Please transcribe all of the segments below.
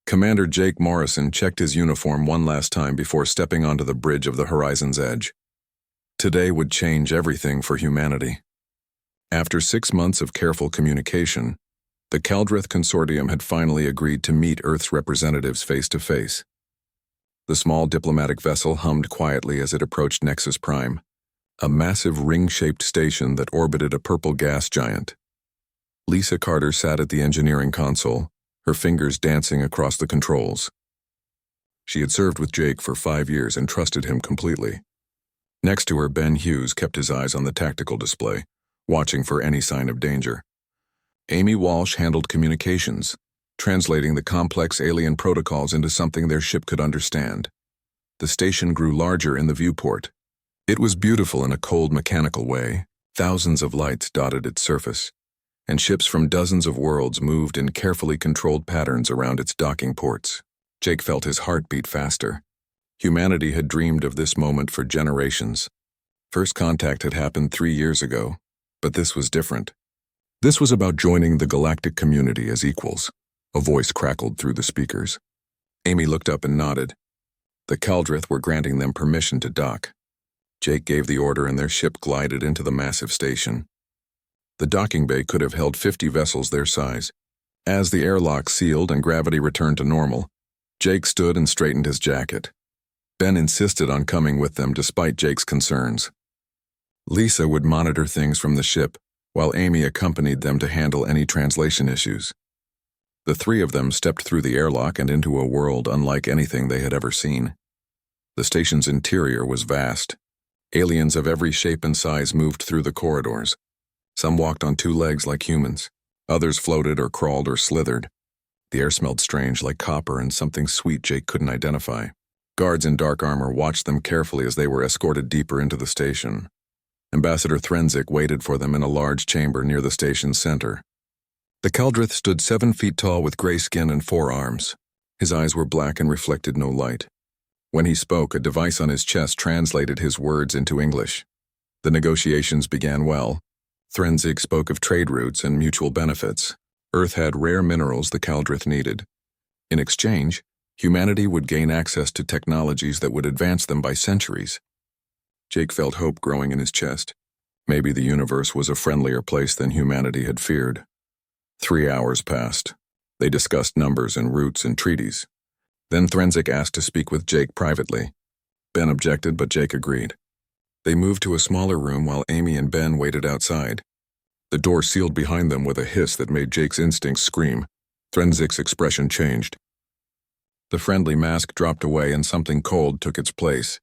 Commander Jake Morrison checked his uniform one last time before stepping onto the bridge of the horizon's edge. Today would change everything for humanity. After 6 months of careful communication, the Kaldrith Consortium had finally agreed to meet Earth's representatives face to face. The small diplomatic vessel hummed quietly as it approached Nexus Prime, a massive ring-shaped station that orbited a purple gas giant. Lisa Carter sat at the engineering console, her fingers dancing across the controls. She had served with Jake for 5 years and trusted him completely. Next to her, Ben Hughes kept his eyes on the tactical display, watching for any sign of danger. Amy Walsh handled communications, translating the complex alien protocols into something their ship could understand. The station grew larger in the viewport. It was beautiful in a cold mechanical way. Thousands of lights dotted its surface, and ships from dozens of worlds moved in carefully controlled patterns around its docking ports. Jake felt his heart beat faster. Humanity had dreamed of this moment for generations. First contact had happened 3 years ago, but this was different. This was about joining the galactic community as equals. A voice crackled through the speakers. Amy looked up and nodded. The Kaldrith were granting them permission to dock. Jake gave the order and their ship glided into the massive station. The docking bay could have held 50 vessels their size. As the airlock sealed and gravity returned to normal, Jake stood and straightened his jacket. Ben insisted on coming with them despite Jake's concerns. Lisa would monitor things from the ship, while Amy accompanied them to handle any translation issues. The 3 of them stepped through the airlock and into a world unlike anything they had ever seen. The station's interior was vast. Aliens of every shape and size moved through the corridors. Some walked on 2 legs like humans. Others floated or crawled or slithered. The air smelled strange like copper and something sweet Jake couldn't identify. Guards in dark armor watched them carefully as they were escorted deeper into the station. Ambassador Threnzik waited for them in a large chamber near the station's center. The Kaldrith stood 7 feet tall with gray skin and 4 arms. His eyes were black and reflected no light. When he spoke, a device on his chest translated his words into English. The negotiations began well. Threnzik spoke of trade routes and mutual benefits. Earth had rare minerals the Kaldrith needed. In exchange, humanity would gain access to technologies that would advance them by centuries. Jake felt hope growing in his chest. Maybe the universe was a friendlier place than humanity had feared. 3 hours passed. They discussed numbers and routes and treaties. Then Threnzik asked to speak with Jake privately. Ben objected, but Jake agreed. They moved to a smaller room while Amy and Ben waited outside. The door sealed behind them with a hiss that made Jake's instincts scream. Threnzik's expression changed. The friendly mask dropped away and something cold took its place.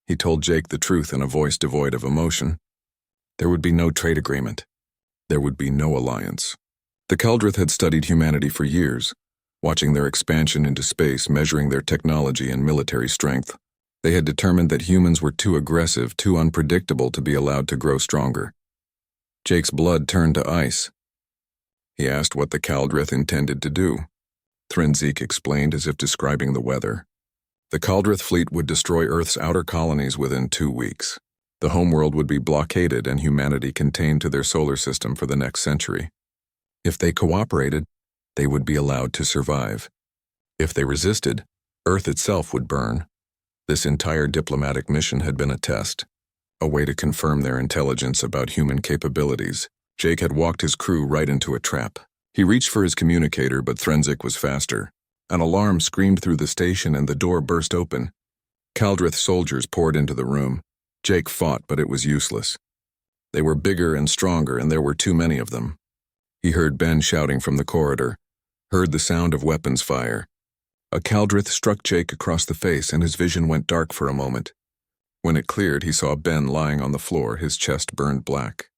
He told Jake the truth in a voice devoid of emotion. There would be no trade agreement. There would be no alliance. The Kaldrith had studied humanity for years, watching their expansion into space, measuring their technology and military strength. They had determined that humans were too aggressive, too unpredictable to be allowed to grow stronger. Jake's blood turned to ice. He asked what the Kaldrith intended to do. Threnzik explained as if describing the weather. The Kaldrith fleet would destroy Earth's outer colonies within 2 weeks. The homeworld would be blockaded and humanity contained to their solar system for the next century. If they cooperated, they would be allowed to survive. If they resisted, Earth itself would burn. This entire diplomatic mission had been a test, a way to confirm their intelligence about human capabilities. Jake had walked his crew right into a trap. He reached for his communicator, but Threnzik was faster. An alarm screamed through the station and the door burst open. Kaldrith soldiers poured into the room. Jake fought, but it was useless. They were bigger and stronger, and there were too many of them. He heard Ben shouting from the corridor, heard the sound of weapons fire. A Kaldrith struck Jake across the face, and his vision went dark for a moment. When it cleared, he saw Ben lying on the floor, his chest burned black.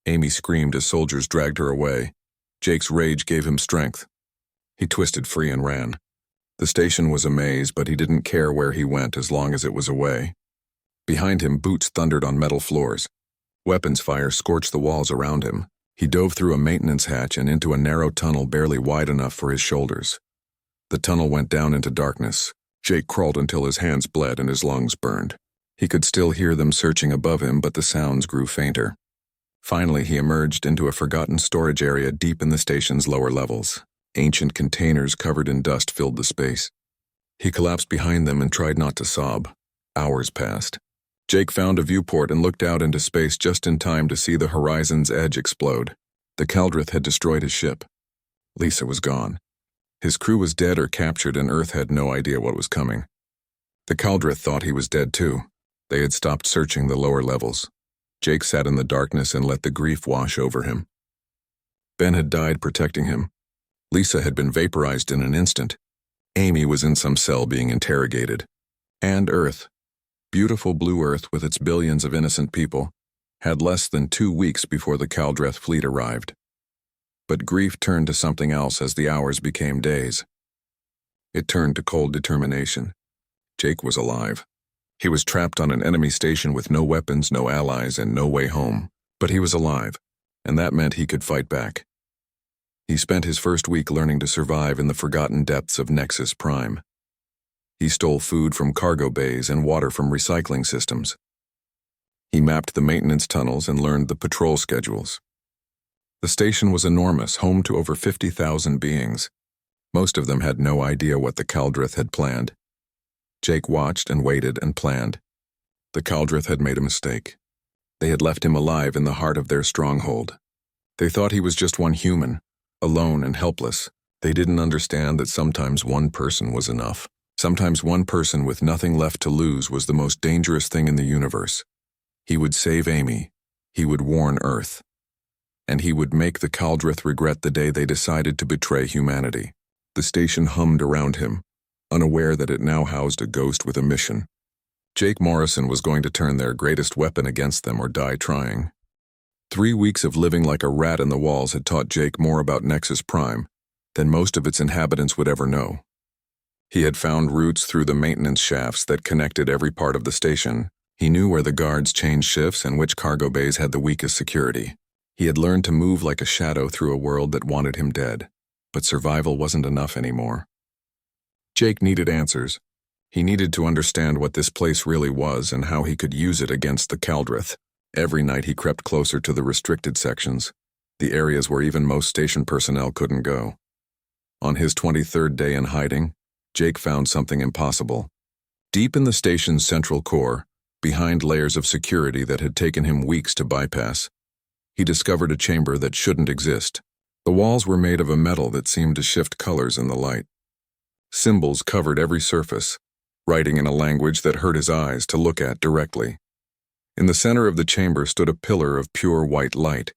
Amy screamed as soldiers dragged her away. Jake's rage gave him strength. He twisted free and ran. The station was a maze, but he didn't care where he went as long as it was away. Behind him, boots thundered on metal floors. Weapons fire scorched the walls around him. He dove through a maintenance hatch and into a narrow tunnel barely wide enough for his shoulders. The tunnel went down into darkness. Jake crawled until his hands bled and his lungs burned. He could still hear them searching above him, but the sounds grew fainter. Finally, he emerged into a forgotten storage area deep in the station's lower levels. Ancient containers covered in dust filled the space. He collapsed behind them and tried not to sob. Hours passed. Jake found a viewport and looked out into space just in time to see the horizon's edge explode. The Caldrith had destroyed his ship. Lisa was gone. His crew was dead or captured, and Earth had no idea what was coming. The Caldrith thought he was dead too. They had stopped searching the lower levels. Jake sat in the darkness and let the grief wash over him. Ben had died protecting him. Lisa had been vaporized in an instant. Amy was in some cell being interrogated. And Earth, beautiful blue Earth with its billions of innocent people, had less than 2 weeks before the Caldrith fleet arrived. But grief turned to something else as the hours became days. It turned to cold determination. Jake was alive. He was trapped on an enemy station with no weapons, no allies, and no way home. But he was alive, and that meant he could fight back. He spent his first week learning to survive in the forgotten depths of Nexus Prime. He stole food from cargo bays and water from recycling systems. He mapped the maintenance tunnels and learned the patrol schedules. The station was enormous, home to over 50,000 beings. Most of them had no idea what the Caldrith had planned. Jake watched and waited and planned. The Caldrith had made a mistake. They had left him alive in the heart of their stronghold. They thought he was just one human, alone and helpless. They didn't understand that sometimes one person was enough. Sometimes one person with nothing left to lose was the most dangerous thing in the universe. He would save Amy. He would warn Earth. And he would make the Caldrith regret the day they decided to betray humanity. The station hummed around him, unaware that it now housed a ghost with a mission. Jake Morrison was going to turn their greatest weapon against them or die trying. 3 weeks of living like a rat in the walls had taught Jake more about Nexus Prime than most of its inhabitants would ever know. He had found routes through the maintenance shafts that connected every part of the station. He knew where the guards changed shifts and which cargo bays had the weakest security. He had learned to move like a shadow through a world that wanted him dead, but survival wasn't enough anymore. Jake needed answers. He needed to understand what this place really was and how he could use it against the Caldrith. Every night he crept closer to the restricted sections, the areas where even most station personnel couldn't go. On his 23rd day in hiding, Jake found something impossible. Deep in the station's central core, behind layers of security that had taken him weeks to bypass, he discovered a chamber that shouldn't exist. The walls were made of a metal that seemed to shift colors in the light. Symbols covered every surface, writing in a language that hurt his eyes to look at directly. In the center of the chamber stood a pillar of pure white light.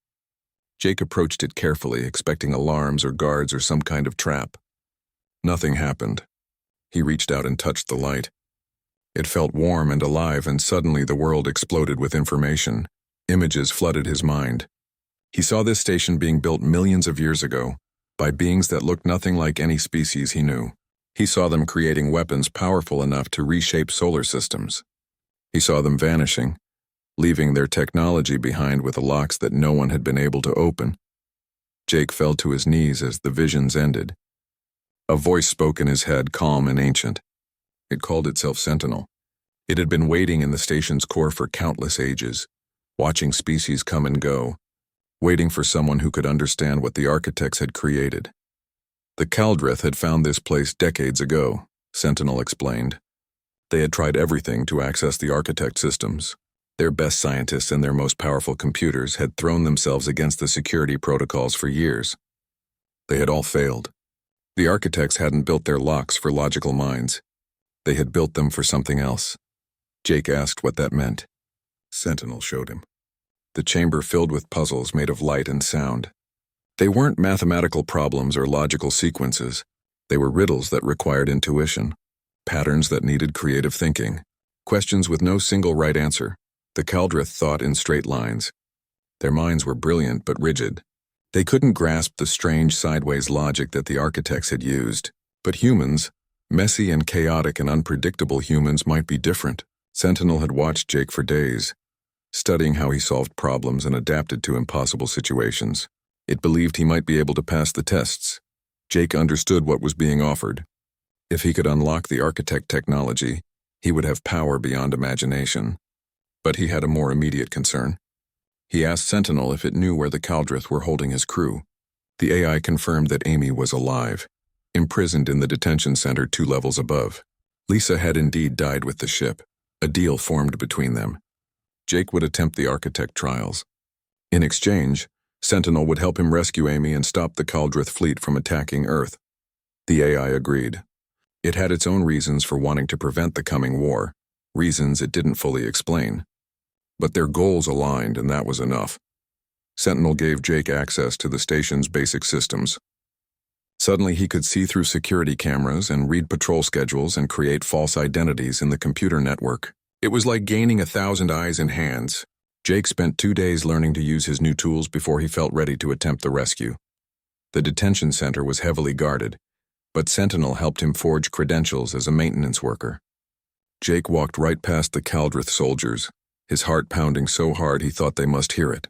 Jake approached it carefully, expecting alarms or guards or some kind of trap. Nothing happened. He reached out and touched the light. It felt warm and alive, and suddenly the world exploded with information. Images flooded his mind. He saw this station being built millions of years ago, by beings that looked nothing like any species he knew. He saw them creating weapons powerful enough to reshape solar systems. He saw them vanishing, leaving their technology behind with locks that no one had been able to open. Jake fell to his knees as the visions ended. A voice spoke in his head, calm and ancient. It called itself Sentinel. It had been waiting in the station's core for countless ages, watching species come and go, waiting for someone who could understand what the architects had created. The Caldrith had found this place decades ago, Sentinel explained. They had tried everything to access the architect systems. Their best scientists and their most powerful computers had thrown themselves against the security protocols for years. They had all failed. The architects hadn't built their locks for logical minds. They had built them for something else. Jake asked what that meant. Sentinel showed him. The chamber filled with puzzles made of light and sound. They weren't mathematical problems or logical sequences. They were riddles that required intuition, patterns that needed creative thinking, questions with no single right answer. The Caldrith thought in straight lines. Their minds were brilliant but rigid. They couldn't grasp the strange sideways logic that the architects had used. But humans, messy and chaotic and unpredictable humans, might be different. Sentinel had watched Jake for days, studying how he solved problems and adapted to impossible situations. It believed he might be able to pass the tests. Jake understood what was being offered. If he could unlock the architect technology, he would have power beyond imagination. But he had a more immediate concern. He asked Sentinel if it knew where the Caldrith were holding his crew. The AI confirmed that Amy was alive, imprisoned in the detention center 2 levels above. Lisa had indeed died with the ship. A deal formed between them. Jake would attempt the architect trials. In exchange, Sentinel would help him rescue Amy and stop the Kaldrith fleet from attacking Earth. The AI agreed. It had its own reasons for wanting to prevent the coming war, reasons it didn't fully explain. But their goals aligned, and that was enough. Sentinel gave Jake access to the station's basic systems. Suddenly he could see through security cameras and read patrol schedules and create false identities in the computer network. It was like gaining 1,000 eyes and hands. Jake spent 2 days learning to use his new tools before he felt ready to attempt the rescue. The detention center was heavily guarded, but Sentinel helped him forge credentials as a maintenance worker. Jake walked right past the Kaldrith soldiers, his heart pounding so hard he thought they must hear it.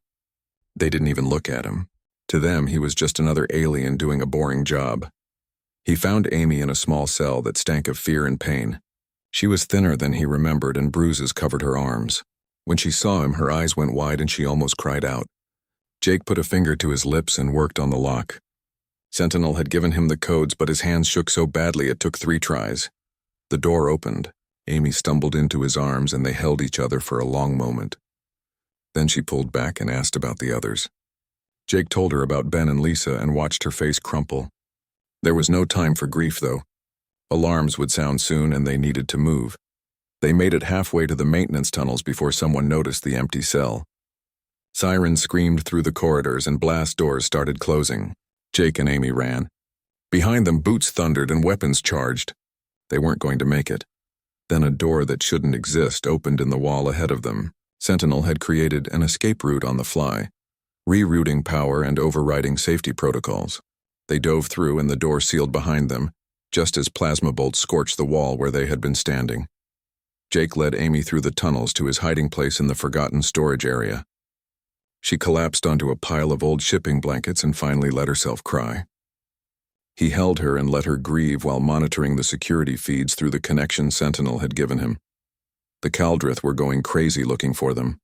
They didn't even look at him. To them, he was just another alien doing a boring job. He found Amy in a small cell that stank of fear and pain. She was thinner than he remembered, and bruises covered her arms. When she saw him, her eyes went wide and she almost cried out. Jake put a finger to his lips and worked on the lock. Sentinel had given him the codes, but his hands shook so badly it took 3 tries. The door opened. Amy stumbled into his arms and they held each other for a long moment. Then she pulled back and asked about the others. Jake told her about Ben and Lisa and watched her face crumple. There was no time for grief, though. Alarms would sound soon and they needed to move. They made it halfway to the maintenance tunnels before someone noticed the empty cell. Sirens screamed through the corridors and blast doors started closing. Jake and Amy ran. Behind them, boots thundered and weapons charged. They weren't going to make it. Then a door that shouldn't exist opened in the wall ahead of them. Sentinel had created an escape route on the fly, rerouting power and overriding safety protocols. They dove through and the door sealed behind them, just as plasma bolts scorched the wall where they had been standing. Jake led Amy through the tunnels to his hiding place in the forgotten storage area. She collapsed onto a pile of old shipping blankets and finally let herself cry. He held her and let her grieve while monitoring the security feeds through the connection Sentinel had given him. The Kaldrith were going crazy looking for them.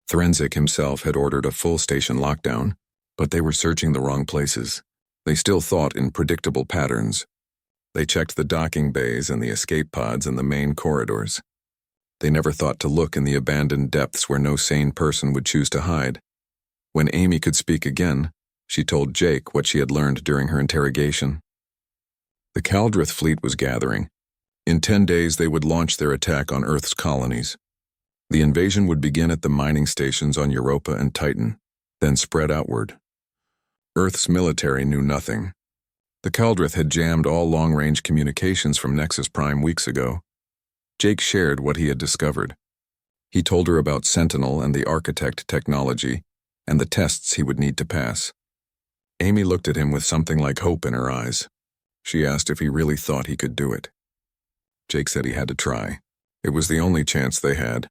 Threnzik himself had ordered a full station lockdown, but they were searching the wrong places. They still thought in predictable patterns. They checked the docking bays and the escape pods and the main corridors. They never thought to look in the abandoned depths where no sane person would choose to hide. When Amy could speak again, she told Jake what she had learned during her interrogation. The Kaldrith fleet was gathering. In 10 days, they would launch their attack on Earth's colonies. The invasion would begin at the mining stations on Europa and Titan, then spread outward. Earth's military knew nothing. The Kaldrith had jammed all long-range communications from Nexus Prime weeks ago. Jake shared what he had discovered. He told her about Sentinel and the Architect technology, and the tests he would need to pass. Amy looked at him with something like hope in her eyes. She asked if he really thought he could do it. Jake said he had to try. It was the only chance they had.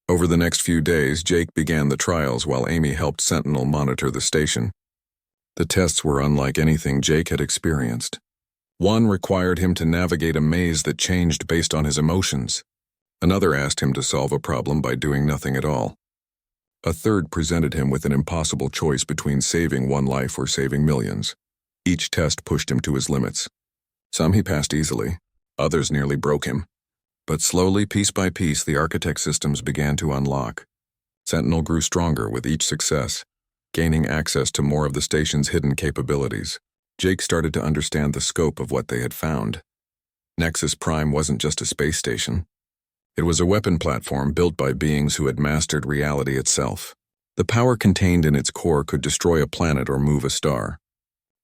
Over the next few days, Jake began the trials while Amy helped Sentinel monitor the station. The tests were unlike anything Jake had experienced. One required him to navigate a maze that changed based on his emotions. Another asked him to solve a problem by doing nothing at all. A third presented him with an impossible choice between saving one life or saving millions. Each test pushed him to his limits. Some he passed easily. Others nearly broke him. But slowly, piece by piece, the Architect systems began to unlock. Sentinel grew stronger with each success, gaining access to more of the station's hidden capabilities. Jake started to understand the scope of what they had found. Nexus Prime wasn't just a space station. It was a weapon platform built by beings who had mastered reality itself. The power contained in its core could destroy a planet or move a star.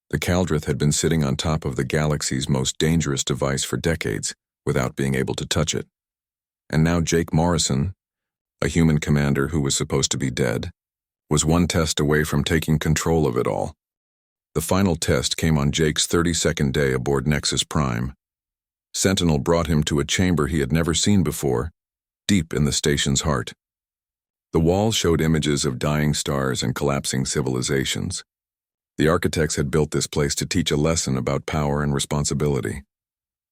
The Kaldrith had been sitting on top of the galaxy's most dangerous device for decades, without being able to touch it. And now Jake Morrison, a human commander who was supposed to be dead, was one test away from taking control of it all. The final test came on Jake's 32nd day aboard Nexus Prime. Sentinel brought him to a chamber he had never seen before, deep in the station's heart. The walls showed images of dying stars and collapsing civilizations. The architects had built this place to teach a lesson about power and responsibility.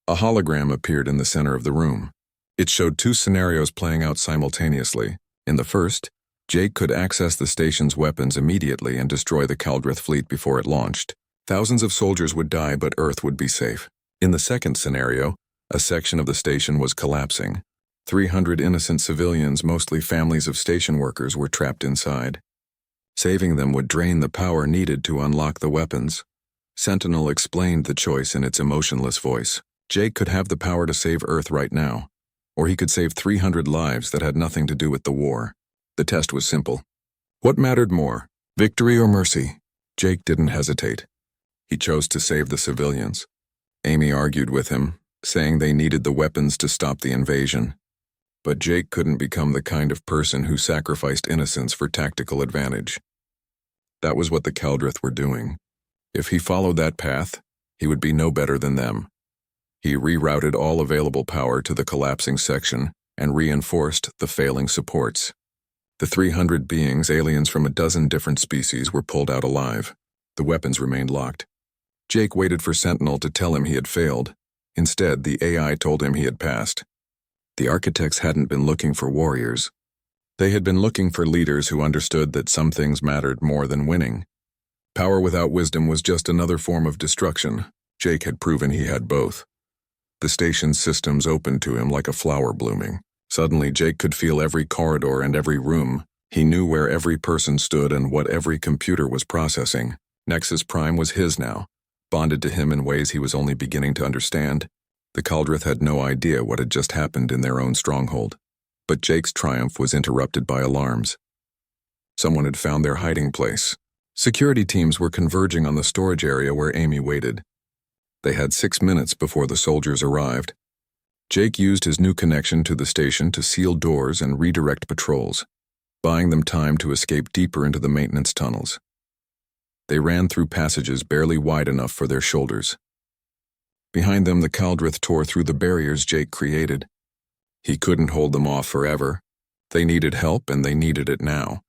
A hologram appeared in the center of the room. It showed 2 scenarios playing out simultaneously. In the first, Jake could access the station's weapons immediately and destroy the Caldrith fleet before it launched. Thousands of soldiers would die, but Earth would be safe. In the second scenario, a section of the station was collapsing. 300 innocent civilians, mostly families of station workers, were trapped inside. Saving them would drain the power needed to unlock the weapons. Sentinel explained the choice in its emotionless voice. Jake could have the power to save Earth right now, or he could save 300 lives that had nothing to do with the war. The test was simple. What mattered more, victory or mercy? Jake didn't hesitate. He chose to save the civilians. Amy argued with him, saying they needed the weapons to stop the invasion. But Jake couldn't become the kind of person who sacrificed innocence for tactical advantage. That was what the Caldrith were doing. If he followed that path, he would be no better than them. He rerouted all available power to the collapsing section and reinforced the failing supports. The 300 beings, aliens from a dozen different species, were pulled out alive. The weapons remained locked. Jake waited for Sentinel to tell him he had failed. Instead, the AI told him he had passed. The architects hadn't been looking for warriors. They had been looking for leaders who understood that some things mattered more than winning. Power without wisdom was just another form of destruction. Jake had proven he had both. The station's systems opened to him like a flower blooming. Suddenly, Jake could feel every corridor and every room. He knew where every person stood and what every computer was processing. Nexus Prime was his now, bonded to him in ways he was only beginning to understand. The Caldrith had no idea what had just happened in their own stronghold. But Jake's triumph was interrupted by alarms. Someone had found their hiding place. Security teams were converging on the storage area where Amy waited. They had 6 minutes before the soldiers arrived. Jake used his new connection to the station to seal doors and redirect patrols, buying them time to escape deeper into the maintenance tunnels. They ran through passages barely wide enough for their shoulders. Behind them, the Caldrith tore through the barriers Jake created. He couldn't hold them off forever. They needed help, and they needed it now.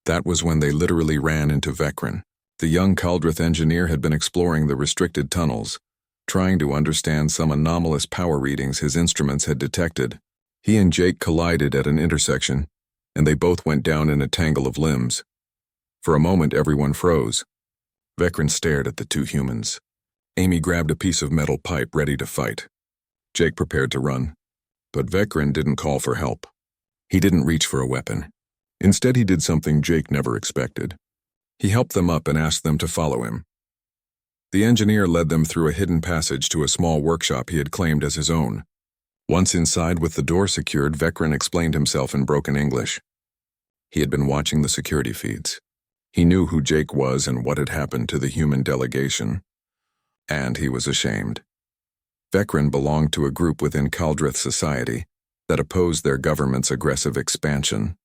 That was when they literally ran into Vecran. The young Caldrith engineer had been exploring the restricted tunnels, trying to understand some anomalous power readings his instruments had detected. He and Jake collided at an intersection, and they both went down in a tangle of limbs. For a moment, everyone froze. Vecran stared at the two humans. Amy grabbed a piece of metal pipe ready to fight. Jake prepared to run. But Vecran didn't call for help. He didn't reach for a weapon. Instead, he did something Jake never expected. He helped them up and asked them to follow him. The engineer led them through a hidden passage to a small workshop he had claimed as his own. Once inside with the door secured, Vecran explained himself in broken English. He had been watching the security feeds. He knew who Jake was and what had happened to the human delegation. And he was ashamed. Vecran belonged to a group within Caldrith society that opposed their government's aggressive expansion.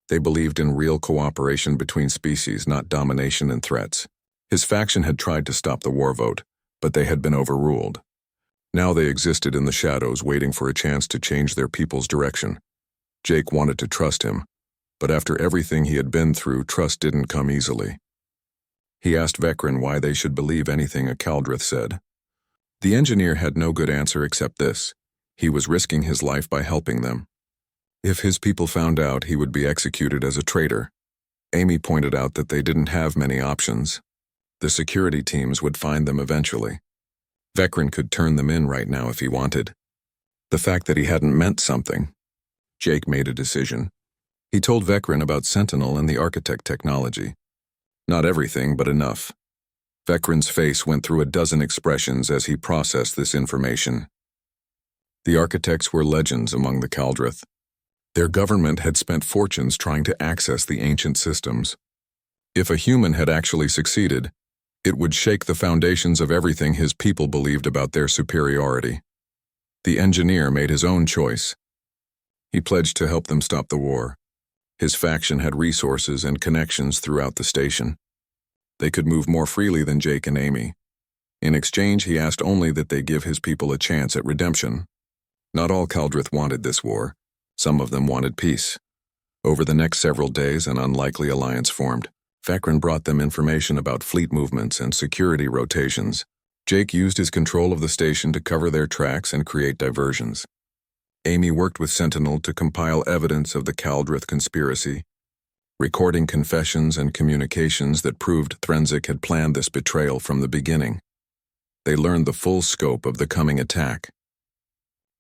They believed in real cooperation between species, not domination and threats. His faction had tried to stop the war vote, but they had been overruled. Now they existed in the shadows, waiting for a chance to change their people's direction. Jake wanted to trust him, but after everything he had been through, trust didn't come easily. He asked Vecran why they should believe anything a Caldrith said. The engineer had no good answer except this: he was risking his life by helping them. If his people found out, he would be executed as a traitor. Amy pointed out that they didn't have many options. The security teams would find them eventually. Vecran could turn them in right now if he wanted. The fact that he hadn't meant something. Jake made a decision. He told Vecran about Sentinel and the architect technology. Not everything, but enough. Vecran's face went through a dozen expressions as he processed this information. The architects were legends among the Caldrith. Their government had spent fortunes trying to access the ancient systems. If a human had actually succeeded, it would shake the foundations of everything his people believed about their superiority. The engineer made his own choice. He pledged to help them stop the war. His faction had resources and connections throughout the station. They could move more freely than Jake and Amy. In exchange, he asked only that they give his people a chance at redemption. Not all Caldrith wanted this war. Some of them wanted peace. Over the next several days, an unlikely alliance formed. Vecran brought them information about fleet movements and security rotations. Jake used his control of the station to cover their tracks and create diversions. Amy worked with Sentinel to compile evidence of the Caldrith conspiracy. recording confessions and communications that proved Threnzik had planned this betrayal from the beginning. They learned the full scope of the coming attack.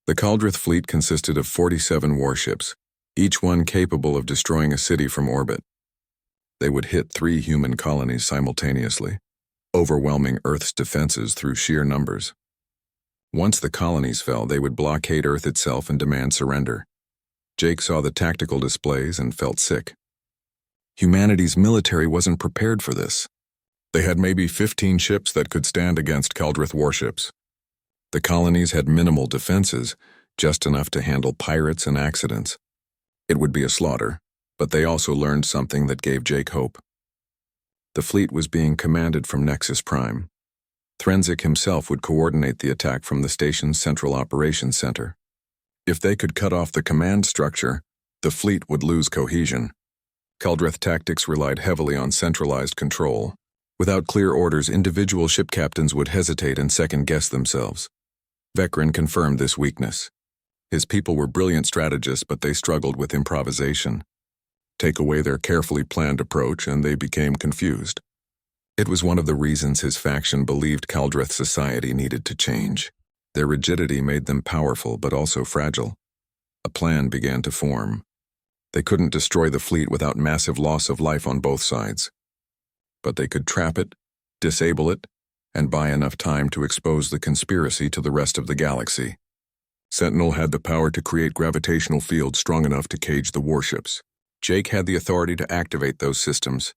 The Kaldrith fleet consisted of 47 warships, each one capable of destroying a city from orbit. They would hit 3 human colonies simultaneously, overwhelming Earth's defenses through sheer numbers. Once the colonies fell, they would blockade Earth itself and demand surrender. Jake saw the tactical displays and felt sick. Humanity's military wasn't prepared for this. They had maybe 15 ships that could stand against Kaldrith warships. The colonies had minimal defenses, just enough to handle pirates and accidents. It would be a slaughter, but they also learned something that gave Jake hope. The fleet was being commanded from Nexus Prime. Threnzik himself would coordinate the attack from the station's central operations center. If they could cut off the command structure, the fleet would lose cohesion. Kaldrith tactics relied heavily on centralized control. Without clear orders, individual ship captains would hesitate and second-guess themselves. Vecren confirmed this weakness. His people were brilliant strategists, but they struggled with improvisation. Take away their carefully planned approach, and they became confused. It was one of the reasons his faction believed Kaldrith society needed to change. Their rigidity made them powerful but also fragile. A plan began to form. They couldn't destroy the fleet without massive loss of life on both sides. But they could trap it, disable it, and buy enough time to expose the conspiracy to the rest of the galaxy. Sentinel had the power to create gravitational fields strong enough to cage the warships. Jake had the authority to activate those systems.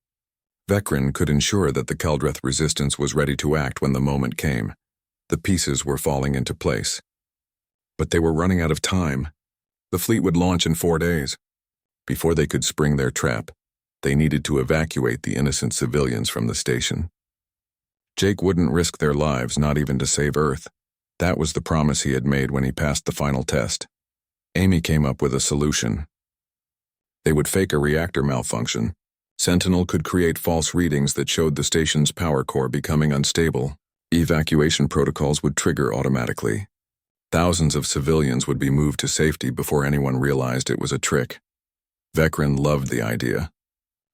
Vecren could ensure that the Kaldrith resistance was ready to act when the moment came. The pieces were falling into place. But they were running out of time. The fleet would launch in 4 days. Before they could spring their trap, they needed to evacuate the innocent civilians from the station. Jake wouldn't risk their lives, not even to save Earth. That was the promise he had made when he passed the final test. Amy came up with a solution. They would fake a reactor malfunction. Sentinel could create false readings that showed the station's power core becoming unstable. Evacuation protocols would trigger automatically. Thousands of civilians would be moved to safety before anyone realized it was a trick. Vecren loved the idea.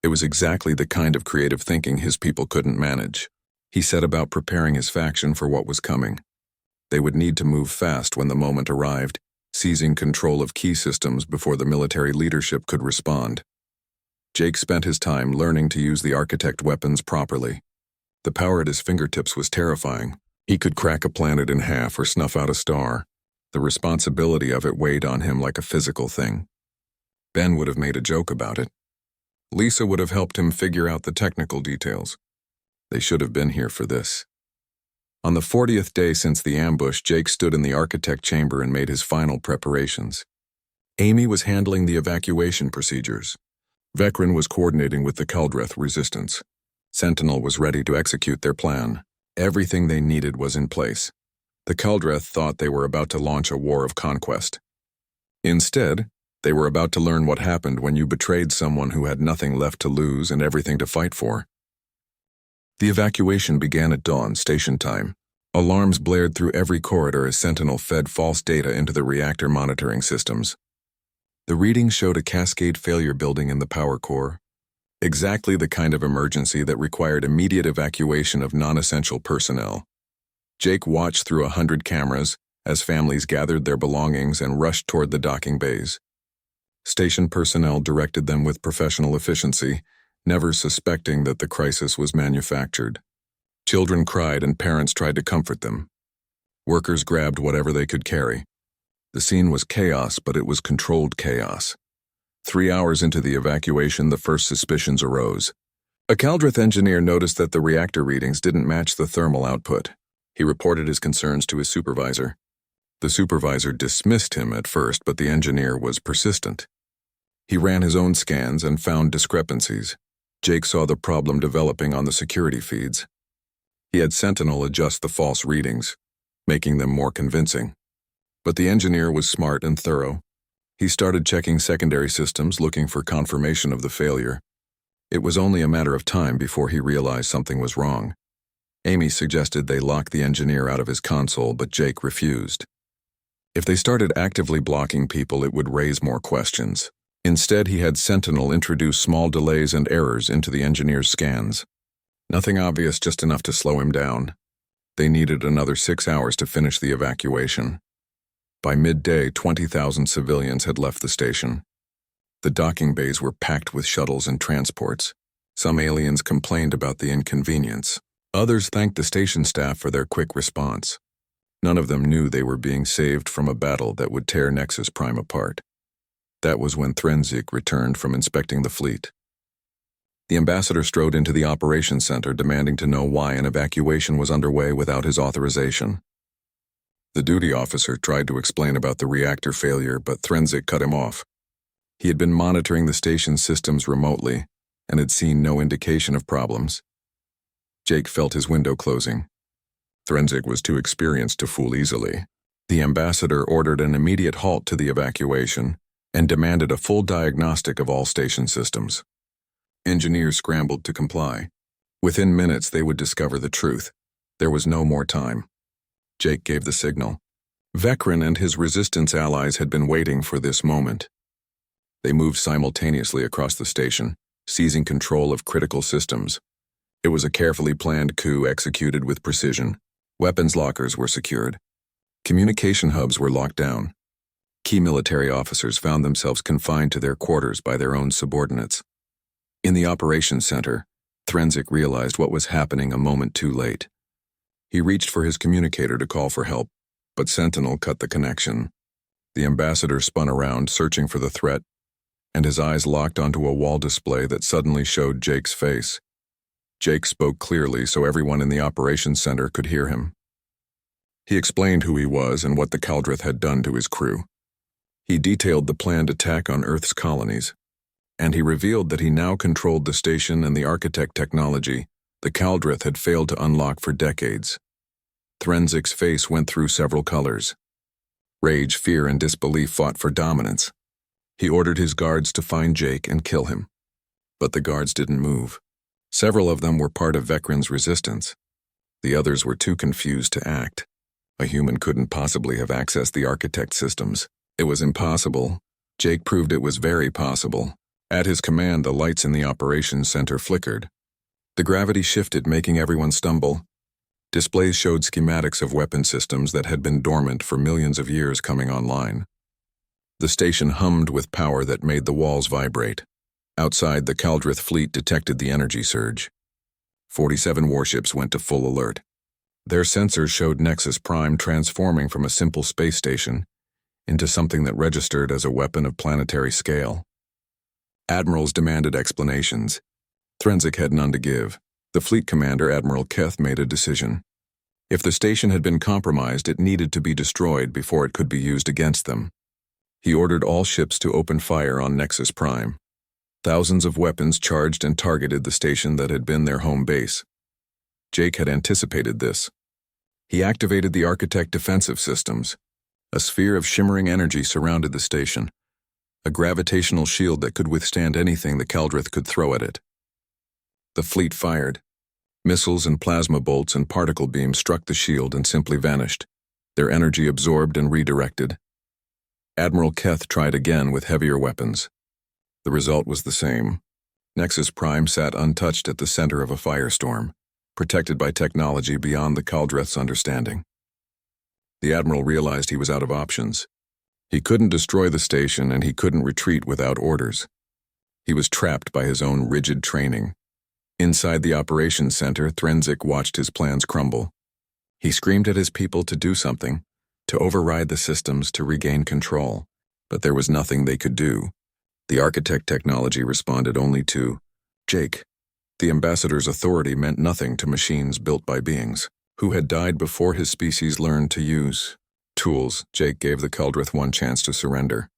It was exactly the kind of creative thinking his people couldn't manage. He set about preparing his faction for what was coming. They would need to move fast when the moment arrived, seizing control of key systems before the military leadership could respond. Jake spent his time learning to use the architect weapons properly. The power at his fingertips was terrifying. He could crack a planet in half or snuff out a star. The responsibility of it weighed on him like a physical thing. Ben would have made a joke about it. Lisa would have helped him figure out the technical details. They should have been here for this. On the 40th day since the ambush, Jake stood in the architect chamber and made his final preparations. Amy was handling the evacuation procedures. Vecren was coordinating with the Kaldrith resistance. Sentinel was ready to execute their plan. Everything they needed was in place. The Kaldrith thought they were about to launch a war of conquest. Instead, they were about to learn what happened when you betrayed someone who had nothing left to lose and everything to fight for. The evacuation began at dawn, station time. Alarms blared through every corridor as Sentinel fed false data into the reactor monitoring systems. The readings showed a cascade failure building in the power core, exactly the kind of emergency that required immediate evacuation of non-essential personnel. Jake watched through 100 cameras as families gathered their belongings and rushed toward the docking bays. Station personnel directed them with professional efficiency, never suspecting that the crisis was manufactured. Children cried and parents tried to comfort them. Workers grabbed whatever they could carry. The scene was chaos, but it was controlled chaos. 3 hours into the evacuation, the first suspicions arose. A Kaldrith engineer noticed that the reactor readings didn't match the thermal output. He reported his concerns to his supervisor. The supervisor dismissed him at first, but the engineer was persistent. He ran his own scans and found discrepancies. Jake saw the problem developing on the security feeds. He had Sentinel adjust the false readings, making them more convincing. But the engineer was smart and thorough. He started checking secondary systems, looking for confirmation of the failure. It was only a matter of time before he realized something was wrong. Amy suggested they lock the engineer out of his console, but Jake refused. If they started actively blocking people, it would raise more questions. Instead, he had Sentinel introduce small delays and errors into the engineer's scans. Nothing obvious, just enough to slow him down. They needed another 6 hours to finish the evacuation. By midday, 20,000 civilians had left the station. The docking bays were packed with shuttles and transports. Some aliens complained about the inconvenience. Others thanked the station staff for their quick response. None of them knew they were being saved from a battle that would tear Nexus Prime apart. That was when Threnzig returned from inspecting the fleet. The ambassador strode into the operations center, demanding to know why an evacuation was underway without his authorization. The duty officer tried to explain about the reactor failure, but Threnzig cut him off. He had been monitoring the station's systems remotely and had seen no indication of problems. Jake felt his window closing. Threnzig was too experienced to fool easily. The ambassador ordered an immediate halt to the evacuation and demanded a full diagnostic of all station systems. Engineers scrambled to comply. Within minutes, they would discover the truth. There was no more time. Jake gave the signal. Vecran and his resistance allies had been waiting for this moment. They moved simultaneously across the station, seizing control of critical systems. It was a carefully planned coup executed with precision. Weapons lockers were secured. Communication hubs were locked down. Key military officers found themselves confined to their quarters by their own subordinates. In the operations center, Threnzig realized what was happening a moment too late. He reached for his communicator to call for help, but Sentinel cut the connection. The ambassador spun around, searching for the threat, and his eyes locked onto a wall display that suddenly showed Jake's face. Jake spoke clearly so everyone in the operations center could hear him. He explained who he was and what the Kaldrith had done to his crew. He detailed the planned attack on Earth's colonies, and he revealed that he now controlled the station and the architect technology the Kaldrith had failed to unlock for decades. Threnzig's face went through several colors. Rage, fear, and disbelief fought for dominance. He ordered his guards to find Jake and kill him. But the guards didn't move. Several of them were part of Vecran's resistance. The others were too confused to act. A human couldn't possibly have accessed the architect systems. It was impossible. Jake proved it was very possible. At his command, the lights in the operations center flickered. The gravity shifted, making everyone stumble. Displays showed schematics of weapon systems that had been dormant for millions of years coming online. The station hummed with power that made the walls vibrate. Outside, the Kaldrith fleet detected the energy surge. 47 warships went to full alert. Their sensors showed Nexus Prime transforming from a simple space station into something that registered as a weapon of planetary scale. Admirals demanded explanations. Threnzig had none to give. The fleet commander, Admiral Keth, made a decision. If the station had been compromised, it needed to be destroyed before it could be used against them. He ordered all ships to open fire on Nexus Prime. Thousands of weapons charged and targeted the station that had been their home base. Jake had anticipated this. He activated the architect defensive systems. A sphere of shimmering energy surrounded the station, a gravitational shield that could withstand anything the Kaldrith could throw at it. The fleet fired. Missiles and plasma bolts and particle beams struck the shield and simply vanished, their energy absorbed and redirected. Admiral Keth tried again with heavier weapons. The result was the same. Nexus Prime sat untouched at the center of a firestorm, protected by technology beyond the Kaldrith's understanding. The Admiral realized he was out of options. He couldn't destroy the station and he couldn't retreat without orders. He was trapped by his own rigid training. Inside the operations center, Threnzig watched his plans crumble. He screamed at his people to do something, to override the systems to regain control, but there was nothing they could do. The architect technology responded only to Jake. The ambassador's authority meant nothing to machines built by beings who had died before his species learned to use tools. Jake gave the Kaldrith one chance to surrender.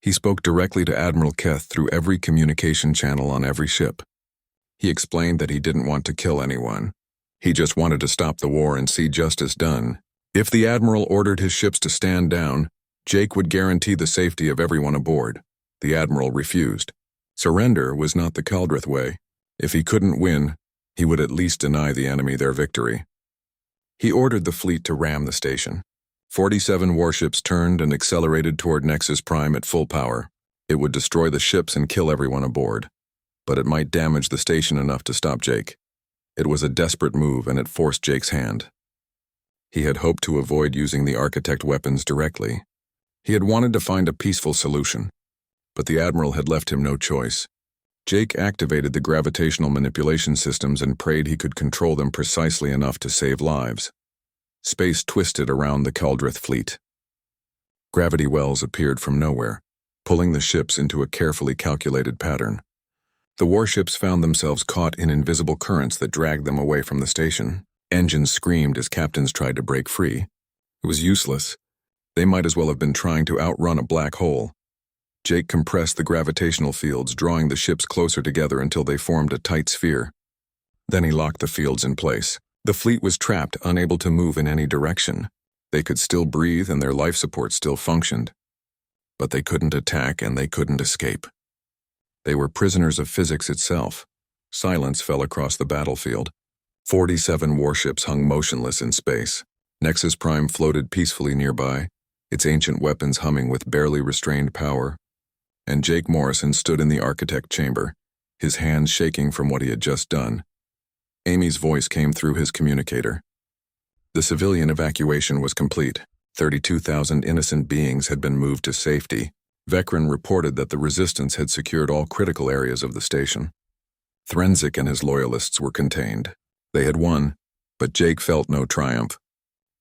He spoke directly to Admiral Keth through every communication channel on every ship. He explained that he didn't want to kill anyone. He just wanted to stop the war and see justice done. If the Admiral ordered his ships to stand down, Jake would guarantee the safety of everyone aboard. The Admiral refused. Surrender was not the Kaldrith way. If he couldn't win, he would at least deny the enemy their victory. He ordered the fleet to ram the station. 47 warships turned and accelerated toward Nexus Prime at full power. It would destroy the ships and kill everyone aboard, but it might damage the station enough to stop Jake. It was a desperate move, and it forced Jake's hand. He had hoped to avoid using the architect weapons directly. He had wanted to find a peaceful solution, but the Admiral had left him no choice. Jake activated the gravitational manipulation systems and prayed he could control them precisely enough to save lives. Space twisted around the Kaldrith fleet. Gravity wells appeared from nowhere, pulling the ships into a carefully calculated pattern. The warships found themselves caught in invisible currents that dragged them away from the station. Engines screamed as captains tried to break free. It was useless. They might as well have been trying to outrun a black hole. Jake compressed the gravitational fields, drawing the ships closer together until they formed a tight sphere. Then he locked the fields in place. The fleet was trapped, unable to move in any direction. They could still breathe and their life support still functioned. But they couldn't attack and they couldn't escape. They were prisoners of physics itself. Silence fell across the battlefield. 47 warships hung motionless in space. Nexus Prime floated peacefully nearby, its ancient weapons humming with barely restrained power. And Jake Morrison stood in the architect chamber, his hands shaking from what he had just done. Amy's voice came through his communicator. The civilian evacuation was complete. 32,000 innocent beings had been moved to safety. Vecran reported that the Resistance had secured all critical areas of the station. Threnzik and his loyalists were contained. They had won, but Jake felt no triumph.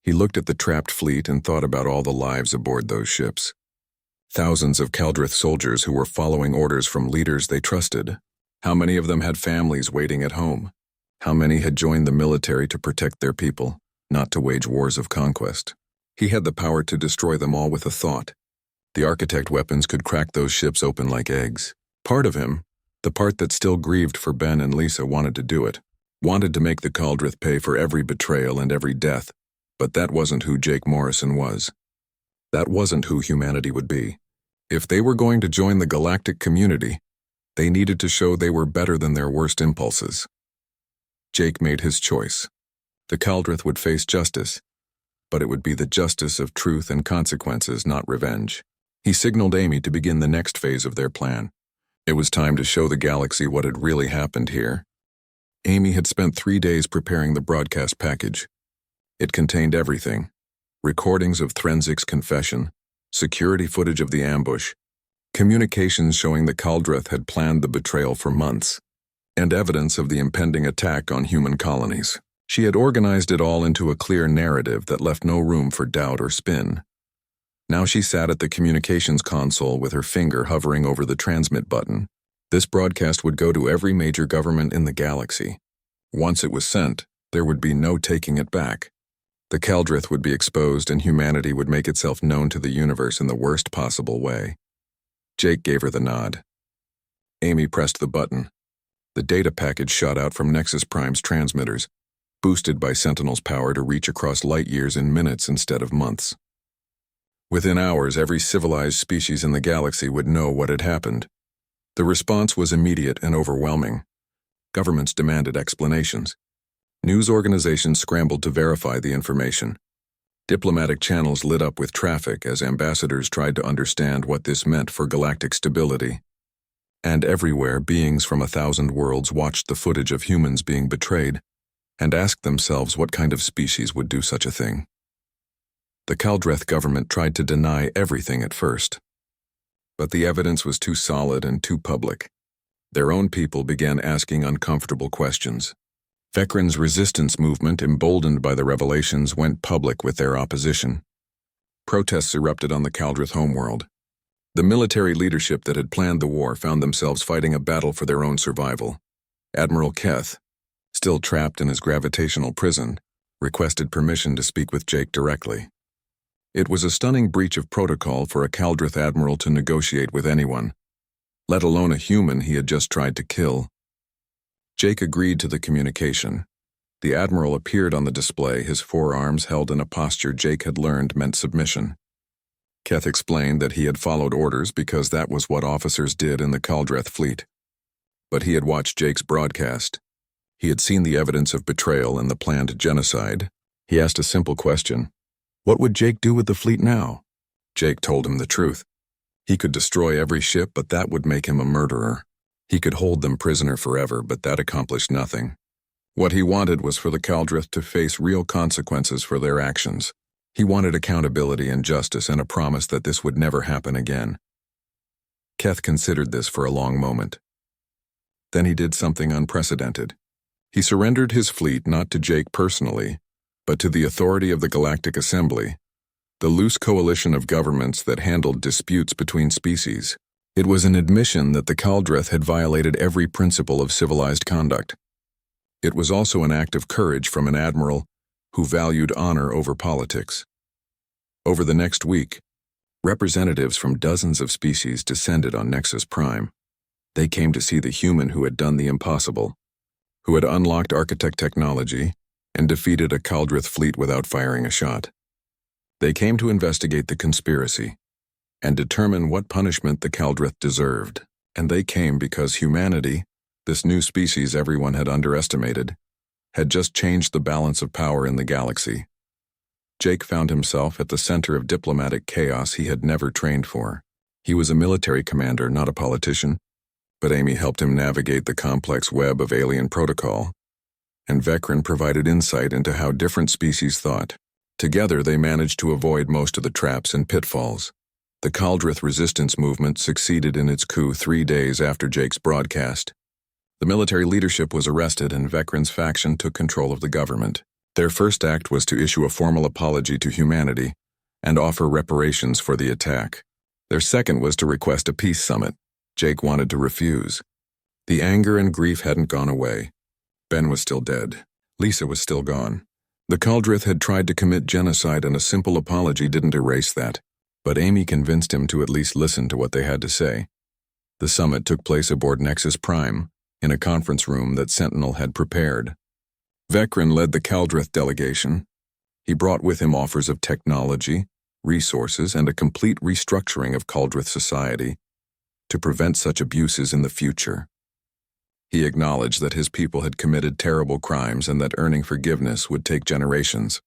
He looked at the trapped fleet and thought about all the lives aboard those ships. Thousands of Kaldrith soldiers who were following orders from leaders they trusted. How many of them had families waiting at home? How many had joined the military to protect their people, not to wage wars of conquest? He had the power to destroy them all with a thought. The architect weapons could crack those ships open like eggs. Part of him, the part that still grieved for Ben and Lisa, wanted to do it. Wanted to make the Kaldrith pay for every betrayal and every death. But that wasn't who Jake Morrison was. That wasn't who humanity would be. If they were going to join the galactic community, they needed to show they were better than their worst impulses. Jake made his choice. The Kaldrith would face justice, but it would be the justice of truth and consequences, not revenge. He signaled Amy to begin the next phase of their plan. It was time to show the galaxy what had really happened here. Amy had spent 3 days preparing the broadcast package. It contained everything: recordings of Threnzik's confession, security footage of the ambush, communications showing the Kaldrith had planned the betrayal for months, and evidence of the impending attack on human colonies. She had organized it all into a clear narrative that left no room for doubt or spin. Now she sat at the communications console with her finger hovering over the transmit button. This broadcast would go to every major government in the galaxy. Once it was sent, there would be no taking it back. The Kaldrith would be exposed and humanity would make itself known to the universe in the worst possible way. Jake gave her the nod. Amy pressed the button. The data package shot out from Nexus Prime's transmitters, boosted by Sentinel's power to reach across light years in minutes instead of months. Within hours, every civilized species in the galaxy would know what had happened. The response was immediate and overwhelming. Governments demanded explanations. News organizations scrambled to verify the information. Diplomatic channels lit up with traffic as ambassadors tried to understand what this meant for galactic stability. And everywhere, beings from 1,000 worlds watched the footage of humans being betrayed and asked themselves what kind of species would do such a thing. The Kaldrith government tried to deny everything at first, but the evidence was too solid and too public. Their own people began asking uncomfortable questions. Vecran's resistance movement, emboldened by the revelations, went public with their opposition. Protests erupted on the Kaldrith homeworld. The military leadership that had planned the war found themselves fighting a battle for their own survival. Admiral Keth, still trapped in his gravitational prison, requested permission to speak with Jake directly. It was a stunning breach of protocol for a Kaldrith admiral to negotiate with anyone, let alone a human he had just tried to kill. Jake agreed to the communication. The admiral appeared on the display, his forearms held in a posture Jake had learned meant submission. Keth explained that he had followed orders because that was what officers did in the Kaldrith fleet. But he had watched Jake's broadcast. He had seen the evidence of betrayal and the planned genocide. He asked a simple question: what would Jake do with the fleet now? Jake told him the truth. He could destroy every ship, but that would make him a murderer. He could hold them prisoner forever, but that accomplished nothing. What he wanted was for the Kaldrith to face real consequences for their actions. He wanted accountability and justice and a promise that this would never happen again. Keth considered this for a long moment. Then he did something unprecedented. He surrendered his fleet not to Jake personally, but to the authority of the Galactic Assembly, the loose coalition of governments that handled disputes between species. It was an admission that the Kaldrith had violated every principle of civilized conduct. It was also an act of courage from an admiral who valued honor over politics. Over the next week, representatives from dozens of species descended on Nexus Prime. They came to see the human who had done the impossible, who had unlocked architect technology and defeated a Kaldrith fleet without firing a shot. They came to investigate the conspiracy and determine what punishment the Kaldrith deserved. And they came because humanity, this new species everyone had underestimated, had just changed the balance of power in the galaxy. Jake found himself at the center of diplomatic chaos he had never trained for. He was a military commander, not a politician, but Amy helped him navigate the complex web of alien protocol, and Vecren provided insight into how different species thought. Together they managed to avoid most of the traps and pitfalls. The Kaldrith resistance movement succeeded in its coup 3 days after Jake's broadcast. The military leadership was arrested and Vecren's faction took control of the government. Their first act was to issue a formal apology to humanity and offer reparations for the attack. Their second was to request a peace summit. Jake wanted to refuse. The anger and grief hadn't gone away. Ben was still dead. Lisa was still gone. The Kaldrith had tried to commit genocide and a simple apology didn't erase that. But Amy convinced him to at least listen to what they had to say. The summit took place aboard Nexus Prime, in a conference room that Sentinel had prepared. Vecren led the Kaldrith delegation. He brought with him offers of technology, resources, and a complete restructuring of Kaldrith society to prevent such abuses in the future. He acknowledged that his people had committed terrible crimes and that earning forgiveness would take generations.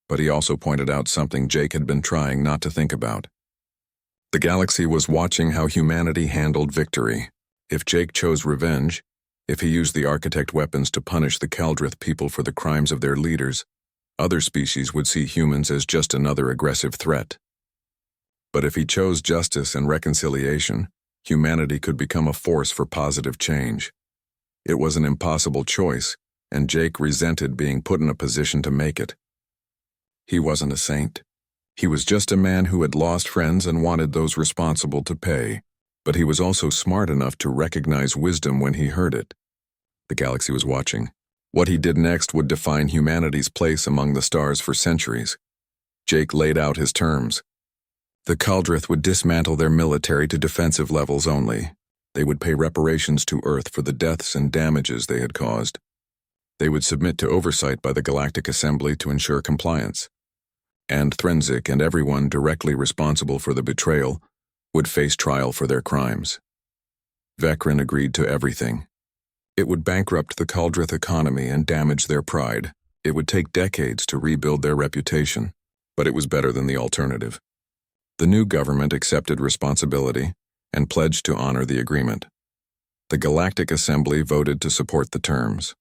But he also pointed out something Jake had been trying not to think about. The galaxy was watching how humanity handled victory. If Jake chose revenge, if he used the architect weapons to punish the Kaldrith people for the crimes of their leaders, other species would see humans as just another aggressive threat. But if he chose justice and reconciliation, humanity could become a force for positive change. It was an impossible choice, and Jake resented being put in a position to make it. He wasn't a saint. He was just a man who had lost friends and wanted those responsible to pay. But he was also smart enough to recognize wisdom when he heard it. The galaxy was watching. What he did next would define humanity's place among the stars for centuries. Jake laid out his terms. The Kaldrith would dismantle their military to defensive levels only. They would pay reparations to Earth for the deaths and damages they had caused. They would submit to oversight by the Galactic Assembly to ensure compliance. And Threnzik and everyone directly responsible for the betrayal would face trial for their crimes. Vecren agreed to everything. It would bankrupt the Kaldrith economy and damage their pride. It would take decades to rebuild their reputation, but it was better than the alternative. The new government accepted responsibility and pledged to honor the agreement. The Galactic Assembly voted to support the terms.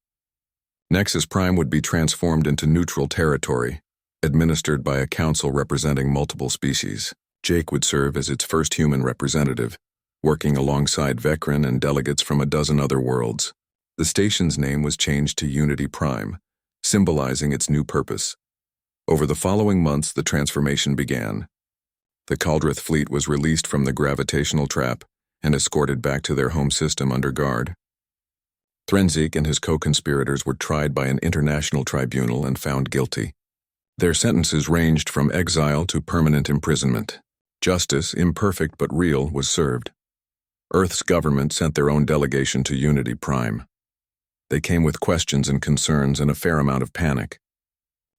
Nexus Prime would be transformed into neutral territory, administered by a council representing multiple species. Jake would serve as its first human representative, working alongside Vecren and delegates from a dozen other worlds. The station's name was changed to Unity Prime, symbolizing its new purpose. Over the following months, the transformation began. The Kaldrith fleet was released from the gravitational trap and escorted back to their home system under guard. Threnzik and his co-conspirators were tried by an international tribunal and found guilty. Their sentences ranged from exile to permanent imprisonment. Justice, imperfect but real, was served. Earth's government sent their own delegation to Unity Prime. They came with questions and concerns and a fair amount of panic.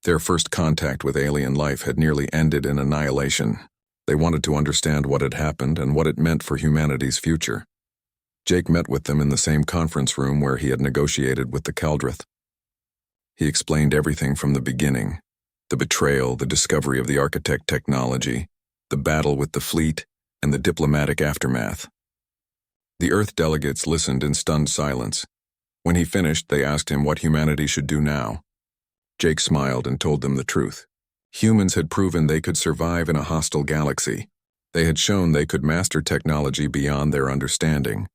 Their first contact with alien life had nearly ended in annihilation. They wanted to understand what had happened and what it meant for humanity's future. Jake met with them in the same conference room where he had negotiated with the Kaldrith. He explained everything from the beginning: the betrayal, the discovery of the architect technology, the battle with the fleet, and the diplomatic aftermath. The Earth delegates listened in stunned silence. When he finished, they asked him what humanity should do now. Jake smiled and told them the truth. Humans had proven they could survive in a hostile galaxy. They had shown they could master technology beyond their understanding.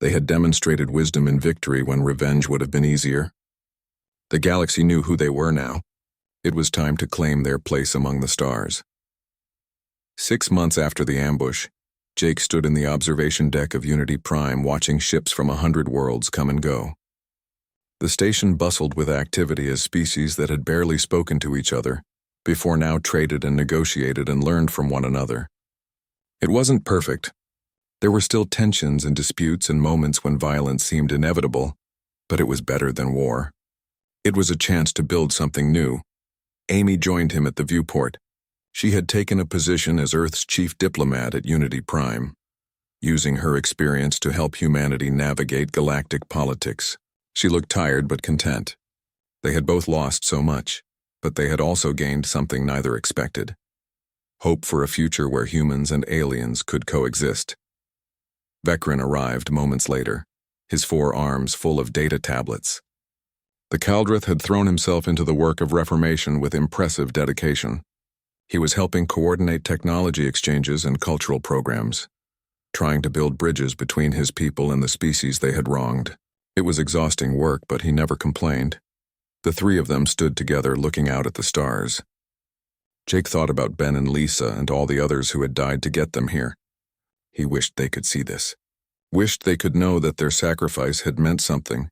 They had demonstrated wisdom in victory when revenge would have been easier. The galaxy knew who they were now. It was time to claim their place among the stars. 6 months after the ambush, Jake stood in the observation deck of Unity Prime watching ships from 100 worlds come and go. The station bustled with activity as species that had barely spoken to each other, before now traded and negotiated and learned from one another. It wasn't perfect. There were still tensions and disputes and moments when violence seemed inevitable, but it was better than war. It was a chance to build something new. Amy joined him at the viewport. She had taken a position as Earth's chief diplomat at Unity Prime, using her experience to help humanity navigate galactic politics. She looked tired but content. They had both lost so much, but they had also gained something neither expected: hope for a future where humans and aliens could coexist. Vekran arrived moments later, his 4 arms full of data tablets. The Kaldrith had thrown himself into the work of reformation with impressive dedication. He was helping coordinate technology exchanges and cultural programs, trying to build bridges between his people and the species they had wronged. It was exhausting work, but he never complained. The 3 of them stood together looking out at the stars. Jake thought about Ben and Lisa and all the others who had died to get them here. He wished they could see this. Wished they could know that their sacrifice had meant something.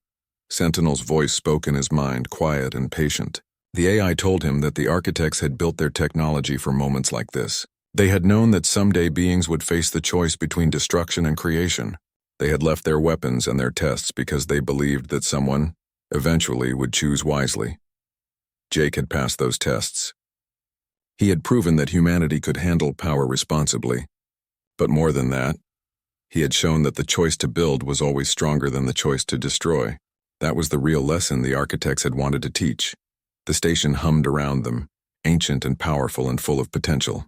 Sentinel's voice spoke in his mind, quiet and patient. The AI told him that the architects had built their technology for moments like this. They had known that someday beings would face the choice between destruction and creation. They had left their weapons and their tests because they believed that someone, eventually, would choose wisely. Jake had passed those tests. He had proven that humanity could handle power responsibly. But more than that, he had shown that the choice to build was always stronger than the choice to destroy. That was the real lesson the architects had wanted to teach. The station hummed around them, ancient and powerful and full of potential.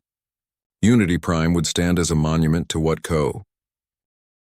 Unity Prime would stand as a monument to what